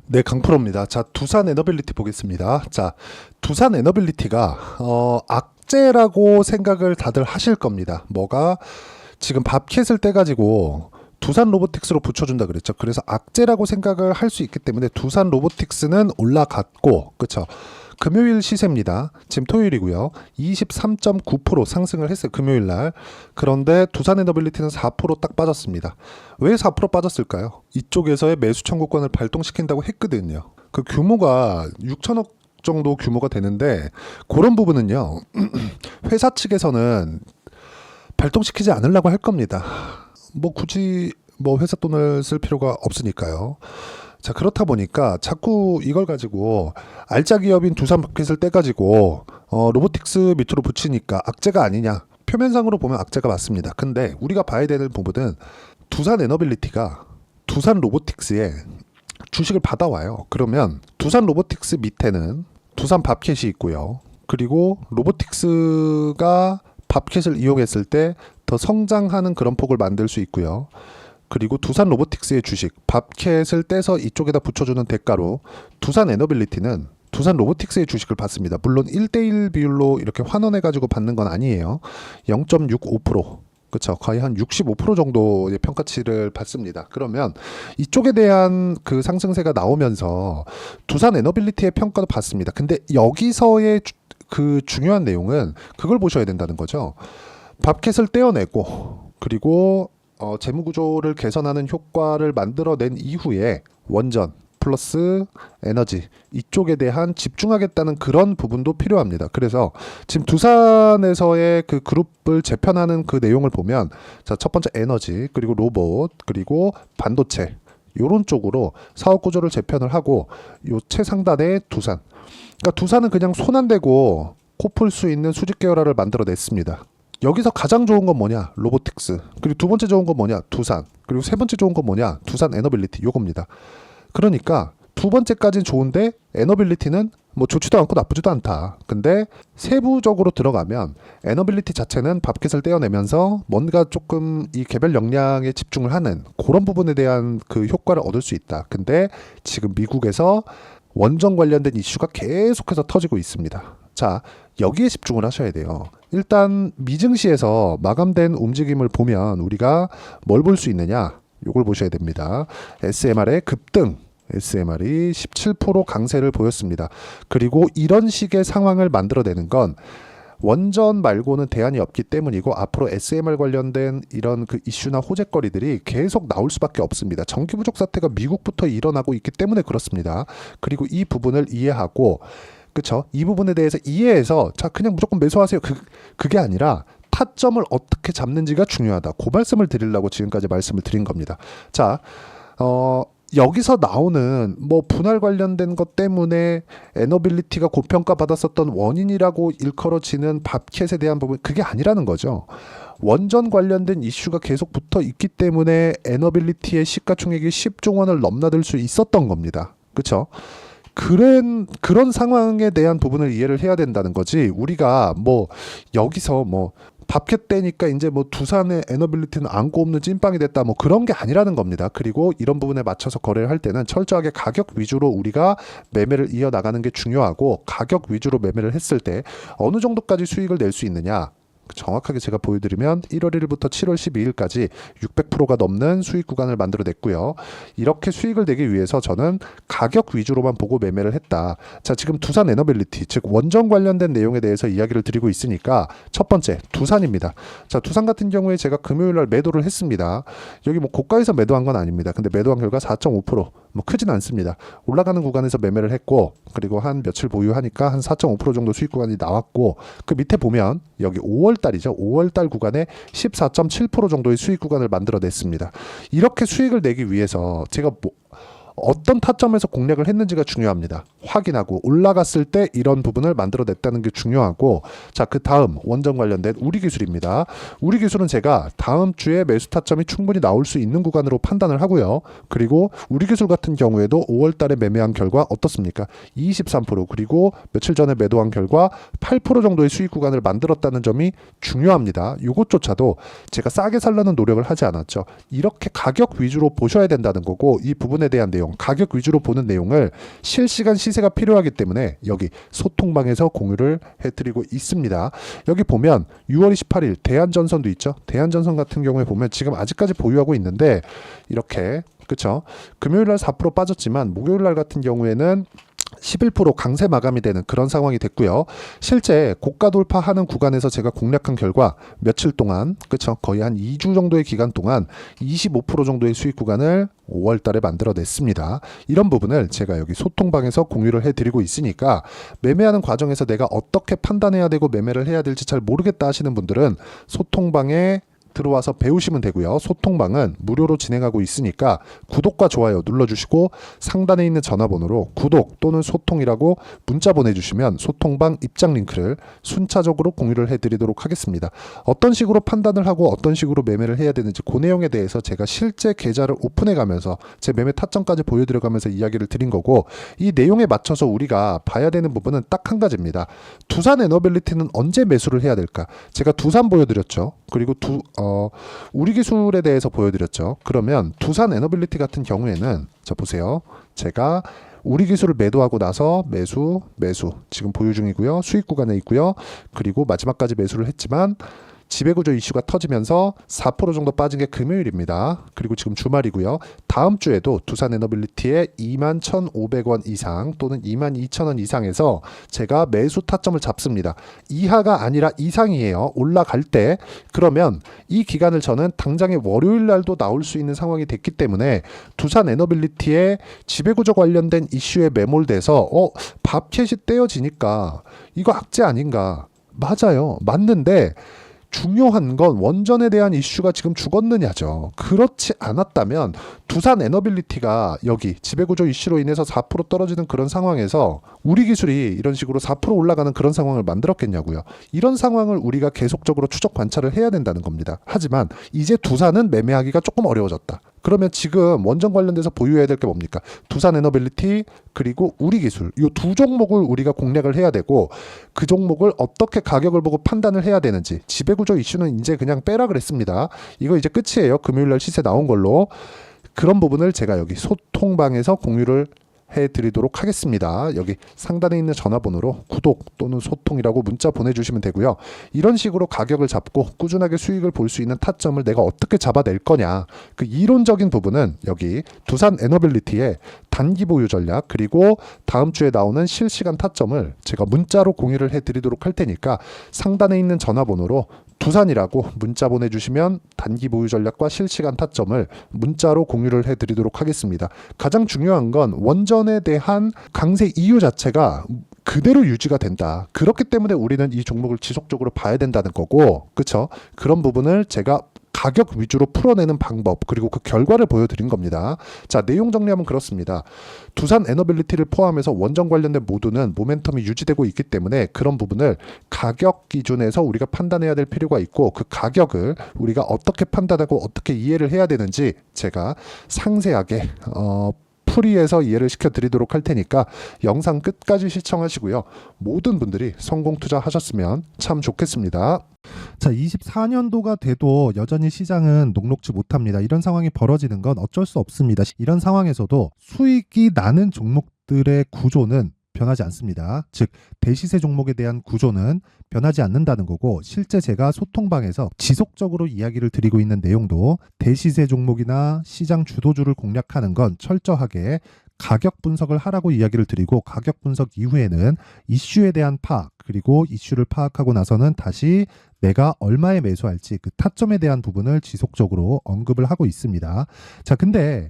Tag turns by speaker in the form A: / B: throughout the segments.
A: 네, 강프로입니다. 자, 두산 에너빌리티 보겠습니다. 자, 두산 에너빌리티가 악재라고 생각을 다들 하실 겁니다. 뭐가 지금 밥캣을 떼가지고 두산 로보틱스로 붙여준다 그랬죠. 그래서 악재라고 생각을 할 수 있기 때문에 두산 로보틱스는 올라갔고, 그쵸? 금요일 시세입니다. 지금 토요일이고요. 23.9% 상승을 했어요. 금요일 날. 그런데 두산 에너빌리티는 4%딱 빠졌습니다. 왜 4% 빠졌을까요? 이쪽에서의 매수 청구권을 발동시킨다고 했거든요. 그 규모가 6천억 정도 규모가 되는데 그런 부분은요. 회사 측에서는 발동시키지 않으려고 할 겁니다. 뭐 굳이 뭐 회사 돈을 쓸 필요가 없으니까요. 자, 그렇다 보니까 자꾸 이걸 가지고 알짜 기업인 두산 마켓을 떼가지고 로보틱스 밑으로 붙이니까 악재가 아니냐. 표면상으로 보면 악재가 맞습니다. 근데 우리가 봐야 되는 부분은 두산 에너빌리티가 두산 로보틱스에 주식을 받아와요. 그러면 두산 로보틱스 밑에는 두산 밥캣이 있고요. 그리고 로보틱스가 밥캣을 이용했을 때 더 성장하는 그런 폭을 만들 수 있고요. 그리고 두산 로보틱스의 주식, 밥캣을 떼서 이쪽에다 붙여주는 대가로 두산 에너빌리티는 두산 로보틱스의 주식을 받습니다. 물론 1대1 비율로 이렇게 환원해가지고 받는 건 아니에요. 0.65%. 그렇죠. 거의 한 65% 정도의 평가치를 받습니다. 그러면 이쪽에 대한 그 상승세가 나오면서 두산 에너빌리티의 평가도 받습니다. 근데 여기서의 그 중요한 내용은 그걸 보셔야 된다는 거죠. 밥캣을 떼어내고 그리고 재무구조를 개선하는 효과를 만들어낸 이후에 원전 플러스 에너지 이쪽에 대한 집중하겠다는 그런 부분도 필요합니다. 그래서 지금 두산에서의 그 그룹을 재편하는 그 내용을 보면 자, 첫 번째 에너지 그리고 로봇 그리고 반도체 요런 쪽으로 사업 구조를 재편을 하고 요 최상단에 두산. 그러니까 두산은 그냥 손 안 대고 코 풀 수 있는 수직 계열화를 만들어냈습니다. 여기서 가장 좋은 건 뭐냐? 로보틱스. 그리고 두 번째 좋은 건 뭐냐? 두산. 그리고 세 번째 좋은 건 뭐냐? 두산 에너빌리티. 요겁니다. 그러니까 두 번째까지는 좋은데 에너빌리티는 뭐 좋지도 않고 나쁘지도 않다. 근데 세부적으로 들어가면 에너빌리티 자체는 밥캣을 떼어내면서 뭔가 조금 이 개별 역량에 집중을 하는 그런 부분에 대한 그 효과를 얻을 수 있다. 근데 지금 미국에서 원전 관련된 이슈가 계속해서 터지고 있습니다. 자, 여기에 집중을 하셔야 돼요. 일단 미증시에서 마감된 움직임을 보면 우리가 뭘 볼 수 있느냐? 요걸 보셔야 됩니다. SMR의 급등. SMR이 17% 강세를 보였습니다. 그리고 이런 식의 상황을 만들어내는 건 원전 말고는 대안이 없기 때문이고 앞으로 SMR 관련된 이런 그 이슈나 호재거리들이 계속 나올 수밖에 없습니다. 전기 부족 사태가 미국부터 일어나고 있기 때문에 그렇습니다. 그리고 이 부분을 이해하고 그쵸? 이 부분에 대해서 이해해서 자 그냥 무조건 매수하세요. 그게 아니라 타점을 어떻게 잡는지가 중요하다. 그 말씀을 드리려고 지금까지 말씀을 드린 겁니다. 자, 여기서 나오는 뭐 분할 관련된 것 때문에 에너빌리티가 고평가 받았었던 원인이라고 일컬어지는 밥캣에 대한 부분 그게 아니라는 거죠. 원전 관련된 이슈가 계속 붙어 있기 때문에 에너빌리티의 시가총액이 10조 원을 넘나들 수 있었던 겁니다. 그렇죠? 그런 상황에 대한 부분을 이해를 해야 된다는 거지. 우리가 뭐 여기서 뭐 밥캣 때니까 이제 뭐 두산의 에너빌리티는 안고 없는 찐빵이 됐다 뭐 그런 게 아니라는 겁니다. 그리고 이런 부분에 맞춰서 거래를 할 때는 철저하게 가격 위주로 우리가 매매를 이어나가는 게 중요하고 가격 위주로 매매를 했을 때 어느 정도까지 수익을 낼 수 있느냐. 정확하게 제가 보여드리면 1월 1일부터 7월 12일까지 600%가 넘는 수익 구간을 만들어냈고요. 이렇게 수익을 내기 위해서 저는 가격 위주로만 보고 매매를 했다. 자, 지금 두산 에너빌리티, 즉 원전 관련된 내용에 대해서 이야기를 드리고 있으니까 첫 번째, 두산입니다. 자, 두산 같은 경우에 제가 금요일 날 매도를 했습니다. 여기 뭐 고가에서 매도한 건 아닙니다. 근데 매도한 결과 4.5%, 뭐 크진 않습니다. 올라가는 구간에서 매매를 했고, 그리고 한 며칠 보유하니까 한 4.5% 정도 수익 구간이 나왔고, 그 밑에 보면 여기 5월달이죠. 5월달 구간에 14.7% 정도의 수익 구간을 만들어냈습니다. 이렇게 수익을 내기 위해서 제가 어떤 타점에서 공략을 했는지가 중요합니다. 확인하고 올라갔을 때 이런 부분을 만들어냈다는 게 중요하고 자, 그 다음 원전 관련된 우리 기술입니다. 우리 기술은 제가 다음 주에 매수 타점이 충분히 나올 수 있는 구간으로 판단을 하고요. 그리고 우리 기술 같은 경우에도 5월 달에 매매한 결과 어떻습니까? 23% 그리고 며칠 전에 매도한 결과 8% 정도의 수익 구간을 만들었다는 점이 중요합니다. 이것조차도 제가 싸게 살려는 노력을 하지 않았죠. 이렇게 가격 위주로 보셔야 된다는 거고 이 부분에 대한 내용 내용, 가격 위주로 보는 내용을 실시간 시세가 필요하기 때문에 여기 소통방에서 공유를 해드리고 있습니다. 여기 보면 6월 28일 대한전선도 있죠. 대한전선 같은 경우에 보면 지금 아직까지 보유하고 있는데 이렇게 그쵸? 금요일날 4% 빠졌지만 목요일날 같은 경우에는 11% 강세 마감이 되는 그런 상황이 됐고요. 실제 고가 돌파하는 구간에서 제가 공략한 결과 며칠 동안 그쵸? 거의 한 2주 정도의 기간 동안 25% 정도의 수익 구간을 5월 달에 만들어냈습니다. 이런 부분을 제가 여기 소통방에서 공유를 해드리고 있으니까 매매하는 과정에서 내가 어떻게 판단해야 되고 매매를 해야 될지 잘 모르겠다 하시는 분들은 소통방에 들어와서 배우시면 되고요. 소통방은 무료로 진행하고 있으니까 구독과 좋아요 눌러주시고 상단에 있는 전화번호로 구독 또는 소통이라고 문자 보내주시면 소통방 입장 링크를 순차적으로 공유를 해드리도록 하겠습니다. 어떤 식으로 판단을 하고 어떤 식으로 매매를 해야 되는지 그 내용에 대해서 제가 실제 계좌를 오픈해가면서 제 매매 타점까지 보여드려가면서 이야기를 드린 거고, 이 내용에 맞춰서 우리가 봐야 되는 부분은 딱 한 가지입니다. 두산 에너빌리티는 언제 매수를 해야 될까? 제가 두산 보여드렸죠. 그리고 우리 기술에 대해서 보여드렸죠. 그러면 두산 에너빌리티 같은 경우에는 자 보세요. 제가 우리 기술을 매도하고 나서 매수 지금 보유 중이고요. 수익 구간에 있고요. 그리고 마지막까지 매수를 했지만 지배구조 이슈가 터지면서 4% 정도 빠진 게 금요일입니다. 그리고 지금 주말이고요. 다음 주에도 두산 에너빌리티의 21,500원 이상 또는 22,000원 이상에서 제가 매수 타점을 잡습니다. 이하가 아니라 이상이에요. 올라갈 때. 그러면 이 기간을 저는 당장의 월요일 날도 나올 수 있는 상황이 됐기 때문에 두산 에너빌리티의 지배구조 관련된 이슈에 매몰돼서 밥캣이 떼어지니까 이거 악재 아닌가. 맞아요. 맞는데 중요한 건 원전에 대한 이슈가 지금 죽었느냐죠. 그렇지 않았다면 두산 에너빌리티가 여기 지배구조 이슈로 인해서 4% 떨어지는 그런 상황에서 우리 기술이 이런 식으로 4% 올라가는 그런 상황을 만들었겠냐고요. 이런 상황을 우리가 계속적으로 추적 관찰을 해야 된다는 겁니다. 하지만 이제 두산은 매매하기가 조금 어려워졌다. 그러면 지금 원전 관련돼서 보유해야 될 게 뭡니까? 두산 에너빌리티 그리고 우리 기술 이 두 종목을 우리가 공략을 해야 되고, 그 종목을 어떻게 가격을 보고 판단을 해야 되는지, 지배구조 이슈는 이제 그냥 빼라 그랬습니다. 이거 이제 끝이에요. 금요일날 시세 나온 걸로. 그런 부분을 제가 여기 소통방에서 공유를 해드리도록 하겠습니다. 여기 상단에 있는 전화번호로 구독 또는 소통이라고 문자 보내주시면 되고요. 이런 식으로 가격을 잡고 꾸준하게 수익을 볼 수 있는 타점을 내가 어떻게 잡아낼 거냐, 그 이론적인 부분은 여기 두산 에너빌리티의 단기 보유 전략 그리고 다음 주에 나오는 실시간 타점을 제가 문자로 공유를 해드리도록 할 테니까 상단에 있는 전화번호로 두산이라고 문자 보내주시면 단기 보유 전략과 실시간 타점을 문자로 공유를 해드리도록 하겠습니다. 가장 중요한 건 원전에 대한 강세 이유 자체가 그대로 유지가 된다. 그렇기 때문에 우리는 이 종목을 지속적으로 봐야 된다는 거고, 그쵸? 그런 부분을 제가 가격 위주로 풀어내는 방법 그리고 그 결과를 보여드린 겁니다. 자, 내용 정리하면 그렇습니다. 두산 에너빌리티를 포함해서 원전 관련된 모두는 모멘텀이 유지되고 있기 때문에 그런 부분을 가격 기준에서 우리가 판단해야 될 필요가 있고, 그 가격을 우리가 어떻게 판단하고 어떻게 이해를 해야 되는지 제가 상세하게 풀이해서 이해를 시켜드리도록 할 테니까 영상 끝까지 시청하시고요. 모든 분들이 성공 투자하셨으면 참 좋겠습니다. 자, 24년도가 돼도 여전히 시장은 녹록지 못합니다. 이런 상황이 벌어지는 건 어쩔 수 없습니다. 이런 상황에서도 수익이 나는 종목들의 구조는 변하지 않습니다. 즉 대시세 종목에 대한 구조는 변하지 않는다는 거고, 실제 제가 소통방에서 지속적으로 이야기를 드리고 있는 내용도 대시세 종목이나 시장 주도주를 공략하는 건 철저하게 가격 분석을 하라고 이야기를 드리고, 가격 분석 이후에는 이슈에 대한 파악 그리고 이슈를 파악하고 나서는 다시 내가 얼마에 매수할지 그 타점에 대한 부분을 지속적으로 언급을 하고 있습니다. 자, 근데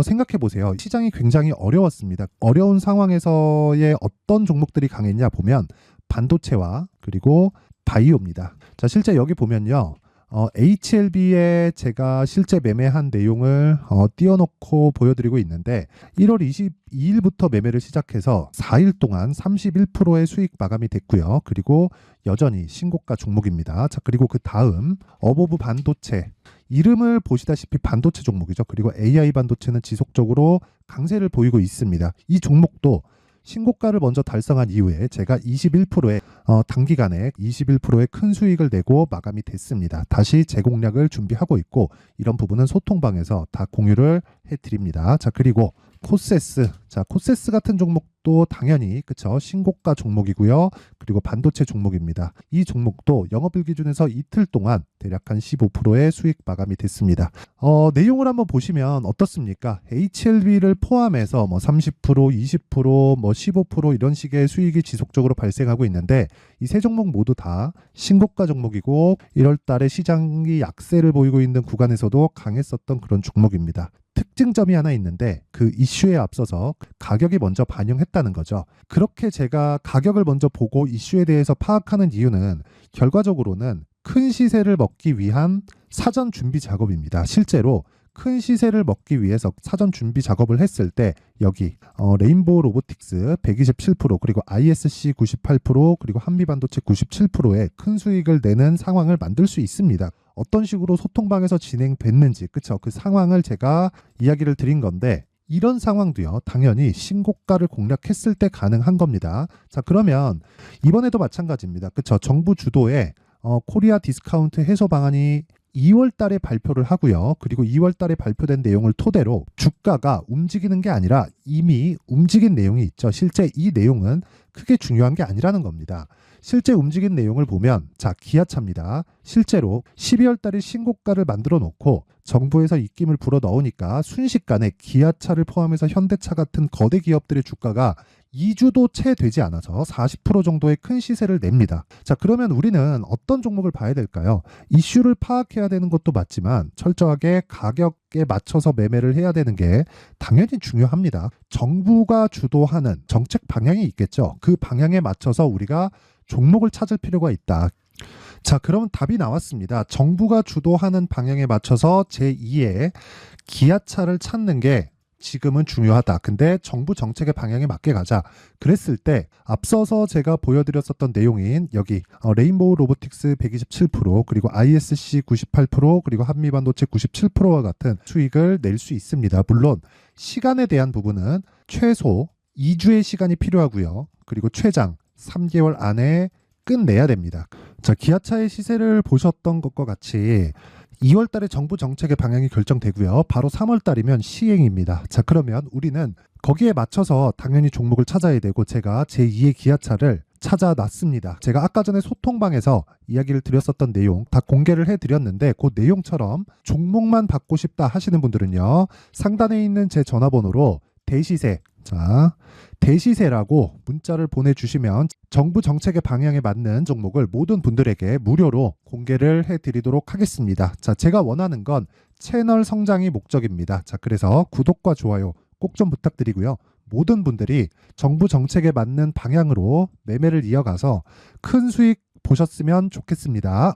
A: 생각해 보세요. 시장이 굉장히 어려웠습니다. 어려운 상황에서의 어떤 종목들이 강했냐 보면 반도체와 그리고 바이오입니다. 자, 실제 여기 보면요. HLB에 제가 실제 매매한 내용을 띄워놓고 보여드리고 있는데 1월 22일부터 매매를 시작해서 4일 동안 31%의 수익 마감이 됐고요. 그리고 여전히 신고가 종목입니다. 자, 그리고 그 다음 어보브 반도체, 이름을 보시다시피 반도체 종목이죠. 그리고 AI 반도체는 지속적으로 강세를 보이고 있습니다. 이 종목도 신고가를 먼저 달성한 이후에 제가 21%의 단기간에 21%의 큰 수익을 내고 마감이 됐습니다. 다시 재공략을 준비하고 있고, 이런 부분은 소통방에서 다 공유를 해드립니다. 자, 그리고 코세스. 자, 코세스 같은 종목도 당연히 그쵸, 신고가 종목이고요. 그리고 반도체 종목입니다. 이 종목도 영업일 기준에서 이틀 동안 대략 한 15%의 수익 마감이 됐습니다. 내용을 한번 보시면 어떻습니까? HLB를 포함해서 뭐 30%, 20%, 뭐 15% 이런 식의 수익이 지속적으로 발생하고 있는데 이 세 종목 모두 다 신고가 종목이고 1월 달에 시장이 약세를 보이고 있는 구간에서도 강했었던 그런 종목입니다. 특징점이 하나 있는데 그 이슈에 앞서서 가격이 먼저 반영했다는 거죠. 그렇게 제가 가격을 먼저 보고 이슈에 대해서 파악하는 이유는 결과적으로는 큰 시세를 먹기 위한 사전 준비 작업입니다. 실제로 큰 시세를 먹기 위해서 사전 준비 작업을 했을 때 여기 레인보우 로보틱스 127% 그리고 ISC 98% 그리고 한미반도체 97%의 큰 수익을 내는 상황을 만들 수 있습니다. 어떤 식으로 소통방에서 진행됐는지 그쵸, 그 상황을 제가 이야기를 드린 건데 이런 상황도요 당연히 신고가를 공략했을 때 가능한 겁니다. 자, 그러면 이번에도 마찬가지입니다. 그쵸, 정부 주도의 코리아 디스카운트 해소 방안이 2월 달에 발표를 하고요. 그리고 2월 달에 발표된 내용을 토대로 주가가 움직이는 게 아니라 이미 움직인 내용이 있죠. 실제 이 내용은 크게 중요한 게 아니라는 겁니다. 실제 움직인 내용을 보면 자, 기아차입니다. 실제로 12월 달에 신고가를 만들어 놓고 정부에서 입김을 불어 넣으니까 순식간에 기아차를 포함해서 현대차 같은 거대 기업들의 주가가 2주도 채 되지 않아서 40% 정도의 큰 시세를 냅니다. 자, 그러면 우리는 어떤 종목을 봐야 될까요? 이슈를 파악해야 되는 것도 맞지만 철저하게 가격에 맞춰서 매매를 해야 되는 게 당연히 중요합니다. 정부가 주도하는 정책 방향이 있겠죠. 그 방향에 맞춰서 우리가 종목을 찾을 필요가 있다. 자, 그럼 답이 나왔습니다. 정부가 주도하는 방향에 맞춰서 제2의 기아차를 찾는 게 지금은 중요하다. 근데 정부 정책의 방향에 맞게 가자. 그랬을 때 앞서서 제가 보여드렸었던 내용인 여기 레인보우 로보틱스 127% 그리고 ISC 98% 그리고 한미반도체 97%와 같은 수익을 낼 수 있습니다. 물론 시간에 대한 부분은 최소 2주의 시간이 필요하고요. 그리고 최장 3개월 안에 끝내야 됩니다. 자, 기아차의 시세를 보셨던 것과 같이 2월 달에 정부 정책의 방향이 결정되고요. 바로 3월 달이면 시행입니다. 자, 그러면 우리는 거기에 맞춰서 당연히 종목을 찾아야 되고 제가 제2의 기아차를 찾아놨습니다. 제가 아까 전에 소통방에서 이야기를 드렸었던 내용 다 공개를 해드렸는데 그 내용처럼 종목만 받고 싶다 하시는 분들은요. 상단에 있는 제 전화번호로 대시세, 자, 대시세라고 문자를 보내주시면 정부 정책의 방향에 맞는 종목을 모든 분들에게 무료로 공개를 해드리도록 하겠습니다. 자, 제가 원하는 건 채널 성장이 목적입니다. 자, 그래서 구독과 좋아요 꼭 좀 부탁드리고요. 모든 분들이 정부 정책에 맞는 방향으로 매매를 이어가서 큰 수익 보셨으면 좋겠습니다.